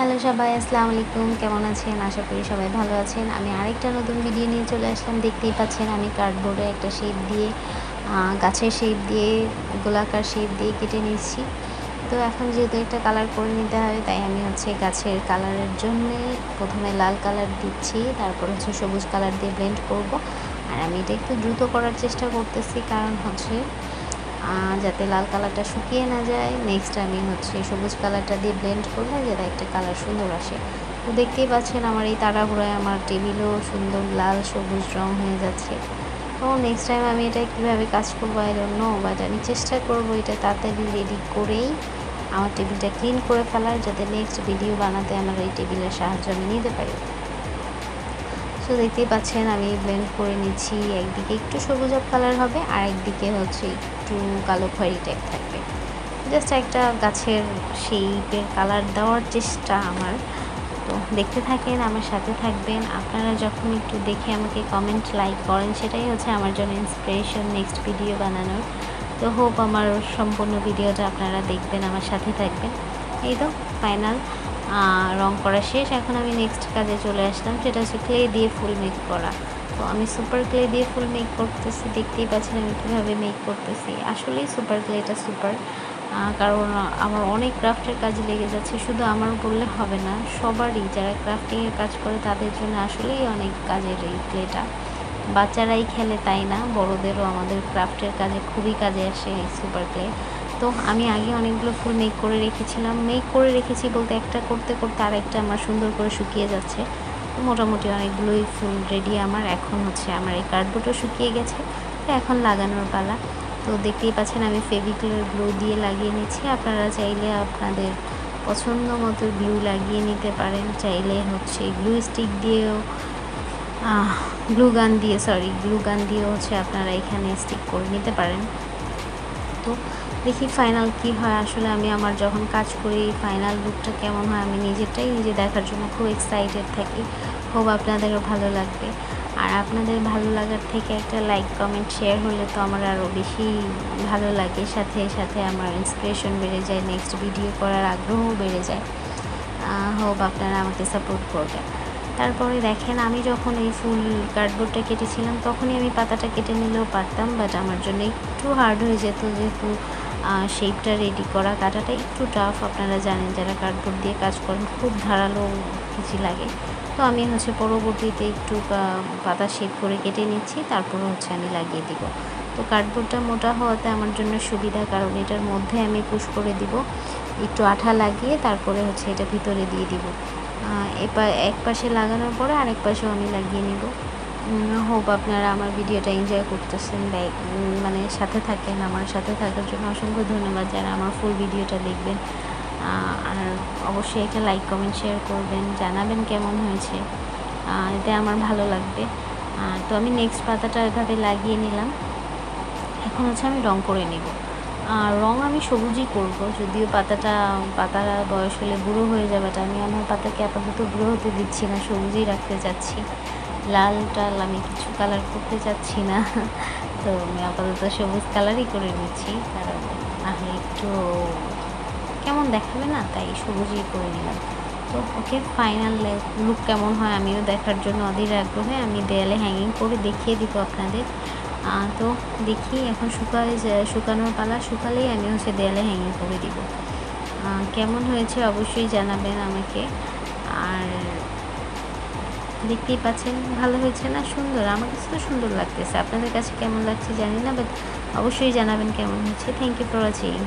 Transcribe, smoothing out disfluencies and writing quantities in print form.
Hello সবাই, আসসালামু আলাইকুম। কেমন আছেন? আশা করি সবাই ভালো আছেন। আমি আরেকটা নতুন ভিডিও নিয়ে চলে আসলাম। দেখতেই পাচ্ছেন আমি কার্ডবোর্ডে একটা শেপ দিয়ে গাছের শেপ দিয়ে গোলাকার শেপ দিয়ে কেটে নিচ্ছি। তো এখন যেহেতু একটা কালার করে নিতে হবে, তাই আমি গাছের কালারের জন্যে প্রথমে লাল কালার দিচ্ছি, তারপর সবুজ কালার দিয়ে ব্লেন্ড করব। আর আমি এটা একটু দ্রুত করার চেষ্টা করতেছি, কারণ যাতে লাল কালারটা শুকিয়ে না যায়। নেক্সট আমি সবুজ কালারটা দিয়ে ব্লেন্ড করলে যাতে একটা কালার সুন্দর আসে। তো দেখতেই পাচ্ছেন আমার এই তাড়াহুড়োয় আমার টেবিলও সুন্দর লাল সবুজ রং হয়ে যাচ্ছে। তো নেক্সট টাইম আমি এটা কীভাবে কাজ করবো আই ডোন্ট নো, বাট আমি চেষ্টা করবো এটা তাড়াতাড়ি রেডি করেই আমার টেবিলটা ক্লিন করে ফেলার, যাতে নেক্সট ভিডিও বানাতে আমার এই টেবিলের সাহায্য আমি নিতে পারি। তো দেখতেই পাচ্ছেন আমি ব্লেন্ড করে নিচ্ছি। একদিকে একটু সবুজ কালার হবে, আর একদিকে একটু কালো খয়েরি টাইপ থাকবে। জাস্ট একটা গাছের শেপের কালার দেওয়ার চেষ্টা আমার। তো দেখতে থাকেন, আমার সাথে থাকবেন। আপনারা যখন একটু দেখে আমাকে কমেন্ট লাইক করেন, সেটাই আমার জন্য ইন্সপিরেশন নেক্সট ভিডিও বানানোর। তো হোপ আমার সম্পূর্ণ ভিডিওটা আপনারা দেখবেন, আমার সাথে থাকবেন। এই তো ফাইনাল রং করা শেষ। এখন আমি নেক্সট কাজে চলে আসলাম, সেটা ক্লে দিয়ে ফুল মেক করা। তো আমি সুপার ক্লে দিয়ে ফুল মেক করতেছি। দেখতেই পাচ্ছেন আমি কীভাবে মেক করতেছি। আসলেই সুপার ক্লেটা সুপার, কারণ আমার অনেক ক্রাফটের কাজে লেগে যাচ্ছে। শুধু আমার বললে হবে না, সবারই যারা ক্রাফটিংয়ের কাজ করে তাদের জন্য আসলেই অনেক কাজের এই ক্লেটা। বাচ্চারাই খেলে তাই না, বড়োদেরও আমাদের ক্রাফটের কাজে খুবই কাজে আসে এই সুপার ক্লে। তো আমি আগে অনেকগুলো ফুল মেক করে রেখেছি বলতে একটা করতে করতে আরেকটা আমার সুন্দর করে শুকিয়ে যাচ্ছে। তো মোটামুটি অনেকগুলোই ফুল রেডি আমার। এখন আমার এই কার্ডবোর্ডও শুকিয়ে গেছে, তো এখন লাগানোর পালা। তো দেখতেই পাচ্ছেন আমি ফেভিক্রিল গ্লু দিয়ে লাগিয়ে নিচ্ছি। আপনারা চাইলে আপনাদের পছন্দ মতো গ্লু লাগিয়ে নিতে পারেন, চাইলে গ্লু স্টিক দিয়েও গ্লু গান দিয়েও আপনারা এখানে স্টিক করে নিতে পারেন। তো দেখি ফাইনাল কি হয়। আসলে আমি আমার যখন কাজ করি ফাইনাল লুকটা কেমন হয় আমি নিজে দেখার জন্য খুব এক্সাইটেড থাকি। হোপ আপনাদেরও ভালো লাগবে। আর আপনাদের ভালো লাগার থেকে একটা লাইক কমেন্ট শেয়ার হলে তো আমার আরও বেশি ভালো লাগে, সাথে সাথে আমার ইন্সপিরেশন বেড়ে যায়, নেক্সট ভিডিও করার আগ্রহও বেড়ে যায়। হোপ আপনারা আমাকে সাপোর্ট করবেন। তারপরে দেখেন আমি যখন এই ফুল কার্ডবোর্ডটা কেটেছিলাম তখনই আমি পাতাটা কেটে নিলেও পারতাম, বাট আমার জন্য একটু হার্ড হয়ে যেত, যেহেতু শেপটা রেডি করা কাটাটা একটু টাফ। আপনারা জানেন যারা কার্ডবোর্ড দিয়ে কাজ করেন, খুব ধারালো কিছু লাগে। তো আমি পরবর্তীতে একটু পাতা শেপ করে কেটে নিচ্ছি, তারপর আমি লাগিয়ে দিব। তো কার্ডবোর্ডটা মোটা হওয়াতে আমার জন্য সুবিধা, কারণ এটার মধ্যে আমি পুশ করে দিব, একটু আঠা লাগিয়ে তারপরে এটা ভিতরে দিয়ে দিব। এক পাশে লাগানোর পরে আরেক পাশেও আমি লাগিয়ে নিব। হোপ আপনারা আমার ভিডিওটা এনজয় করতেছেন, মানে সাথে থাকেন। আমার সাথে থাকার জন্য অসংখ্য ধন্যবাদ যারা আমার ফুল ভিডিওটা দেখবেন। আর অবশ্যই একটা লাইক কমেন্ট শেয়ার করবেন, জানাবেন কেমন হয়েছে, এতে আমার ভালো লাগবে। তো আমি নেক্সট পাতাটা এভাবে লাগিয়ে নিলাম। এখন আমি রং করে নেব। রং আমি সবুজই করব, যদিও পাতার বয়স হলে বুড়ো হয়ে যাবে। আমি আমার পাতাকে আপাতত বুড়ো হতে দিচ্ছি না, সবুজই রাখতে চাচ্ছি। লাল টাল আমি কিছু কালার করতে চাচ্ছি না। তো আমি আপাতত সবুজ কালারই করে নিচ্ছি, কারণ নাহলে একটু কেমন দেখাবে না, তাই সবুজই করে নিলাম। তো ওকে, ফাইনাল লুক কেমন হয় আমিও দেখার জন্য অধীর আগ্রহে আমি দেয়ালে হ্যাঙ্গিং করে দেখিয়ে দিব আপনাদের। তো দেখি এখন শুকানোর পালা, শুকালেই আমি দেয়ালে হ্যাঙ্গিং করে দিব। কেমন হয়েছে অবশ্যই জানাবেন আমাকে। আর দেখতেই পাচ্ছেন ভালো হয়েছে না, সুন্দর? আমার কাছে তো সুন্দর লাগতেছে। আপনাদের কাছে কেমন লাগছে জানি না, বাট অবশ্যই জানাবেন কেমন হয়েছে। Thank you for watching.